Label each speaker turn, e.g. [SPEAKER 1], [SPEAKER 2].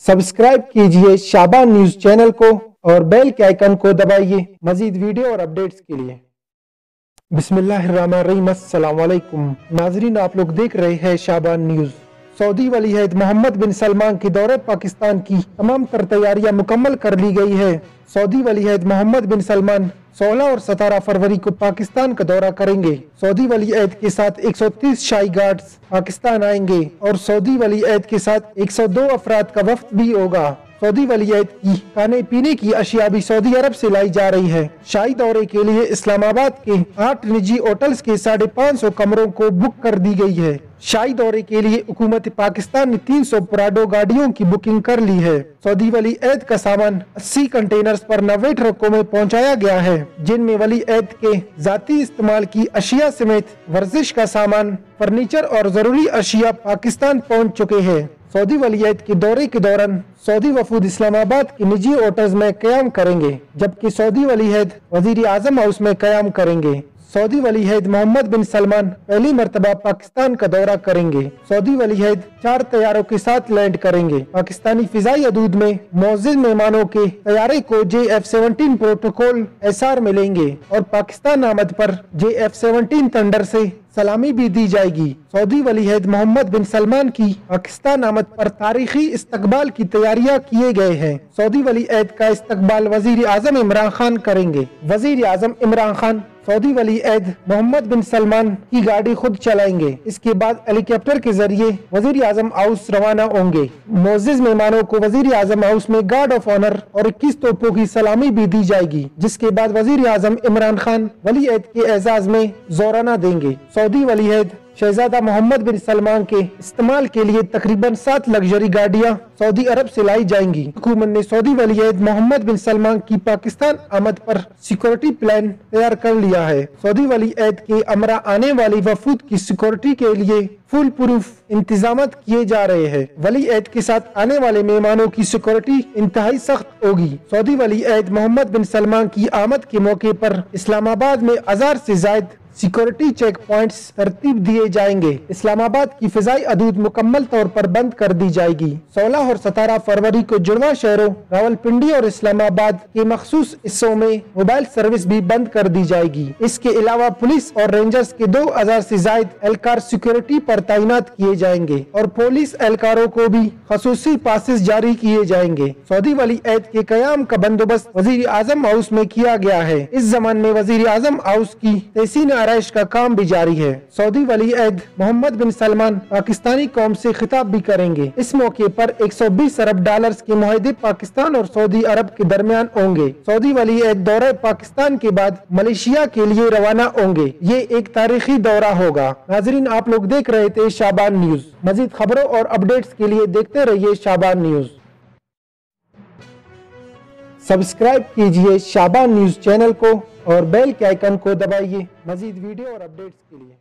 [SPEAKER 1] Subscribe कीजिए शाबान news channel को और बेल के आइकन को दबाइए मजीद वीडियो और अपडेट्स के लिए। बिस्मिल्लाहिर्रहमानिर्रहीम, अस्सलाम वालेकुम नाजरीन, आप लोग देख रहे हैं शाबान न्यूज। सऊदी वली अहद मोहम्मद बिन सलमान के दौरे पाकिस्तान की तमाम तर तैयारियां मुकम्मल कर ली गई है। सऊदी वली अहद मोहम्मद बिन सलमान 16 और 17 फरवरी को पाकिस्तान का दौरा करेंगे। सऊदी वली अहद के साथ 130 शाही गार्ड्स पाकिस्तान आएंगे और सऊदी वली अहद के साथ 102 अफराद का वफ्द भी होगा। सऊदी वली अहद की खाने पीने की अशिया भी सऊदी अरब से लाई जा रही है। शाही दौरे के लिए इस्लामाबाद के 8 निजी होटल्स के 550 कमरों को बुक कर दी गई है। शाही दौरे के लिए हुकूमत पाकिस्तान ने 300 पराडो गाड़ियों की बुकिंग कर ली है। सऊदी वली अहद का सामान 80 कंटेनर्स पर 90 ट्रकों में पहुंचाया गया है, जिनमें वली अहद के जाती इस्तेमाल की अशिया समेत वर्जिश का सामान, फर्नीचर और जरूरी अशिया पाकिस्तान पहुंच चुके हैं। सऊदी वली अहद के दौरे के दौरान सऊदी वफूद इस्लामाबाद के निजी होटल्स में क़याम करेंगे, जबकि सऊदी वली अहद वजीर आजम हाउस में क़याम करेंगे। सऊदी वली अहद मोहम्मद बिन सलमान पहली मर्तबा पाकिस्तान का दौरा करेंगे। सऊदी वली अहद 4 तैयारों के साथ लैंड करेंगे। पाकिस्तानी फिजाई हदूद में मौजूद मेहमानों के तैयारे को JF-17 प्रोटोकॉल SR मिलेंगे और पाकिस्तान आमद पर JF-17 थंडर से सलामी भी दी जाएगी। सऊदी वली अहद मोहम्मद बिन सलमान की पाकिस्तान आमद पर तारीखी इस्तकबाल की तैयारियां किए गए हैं। सऊदी वली अहद का इस्तकबाल वजीर आजम इमरान खान करेंगे। वजीर आजम इमरान खान सऊदी वली अहद मोहम्मद बिन सलमान की गाड़ी खुद चलाएंगे। इसके बाद हेलीकॉप्टर के जरिए वजीर आजम हाउस रवाना होंगे। मोअज़्ज़िज़ मेहमानों को वजीर आजम हाउस में गार्ड ऑफ ऑनर और 21 तोपों की सलामी भी दी जाएगी, जिसके बाद वजीर आजम इमरान खान वली अहद के एजाज में जोराना देंगे। सऊदी वली अहद शहजादा मोहम्मद बिन सलमान के इस्तेमाल के लिए तकरीबन 7 लग्जरी गाड़ियां सऊदी अरब से लाई जाएंगी। हुकूमत ने सऊदी वली अहद मोहम्मद बिन सलमान की पाकिस्तान आमद पर सिक्योरिटी प्लान तैयार कर लिया है। सऊदी वली अहद के अमरा आने वाली वफूद की सिक्योरिटी के लिए फुल प्रूफ इंतजाम किए जा रहे हैं। वली अहद के साथ आने वाले मेहमानों की सिक्योरिटी इंतहाई सख्त होगी। सऊदी वली अहद मोहम्मद बिन सलमान की आमद के मौके पर इस्लामाबाद में 1000 से ज्यादा सिक्योरिटी चेक पॉइंट्स तरतीब दिए जाएंगे। इस्लामाबाद की फिजाई हदूद मुकम्मल तौर पर बंद कर दी जाएगी। 16 और 17 फरवरी को जुड़वा शहरों रावलपिंडी और इस्लामाबाद के मखसूस हिस्सों में मोबाइल सर्विस भी बंद कर दी जाएगी। इसके अलावा पुलिस और रेंजर्स के 2000 से ज्यादा एहलकार सिक्योरिटी पर तैनात किए जाएंगे और पुलिस एहलकारों को भी खसूसी पासेस जारी किए जाएंगे। सऊदी वली अहद के कयाम का बंदोबस्त वजीर आजम हाउस में किया गया है। इस जमान में वजीर आजम हाउस की तहसीन आरइश का काम भी जारी है। सऊदी वली अहद मोहम्मद बिन सलमान पाकिस्तानी कौम से खिताब भी करेंगे। इस मौके पर 120 अरब डॉलर्स के मुआहदे पाकिस्तान और सऊदी अरब के दरमियान होंगे। सऊदी वली अहद दौरे पाकिस्तान के बाद मलेशिया के लिए रवाना होंगे। ये एक तारीखी दौरा होगा। नाजरीन, आप लोग देख रहे थे शाबान न्यूज। मजीद खबरों और अपडेट्स के लिए देखते रहिए शाबान न्यूज। सब्सक्राइब कीजिए शाबान न्यूज चैनल को और बेल के आइकन को दबाइए मजीद वीडियो और अपडेट्स के लिए।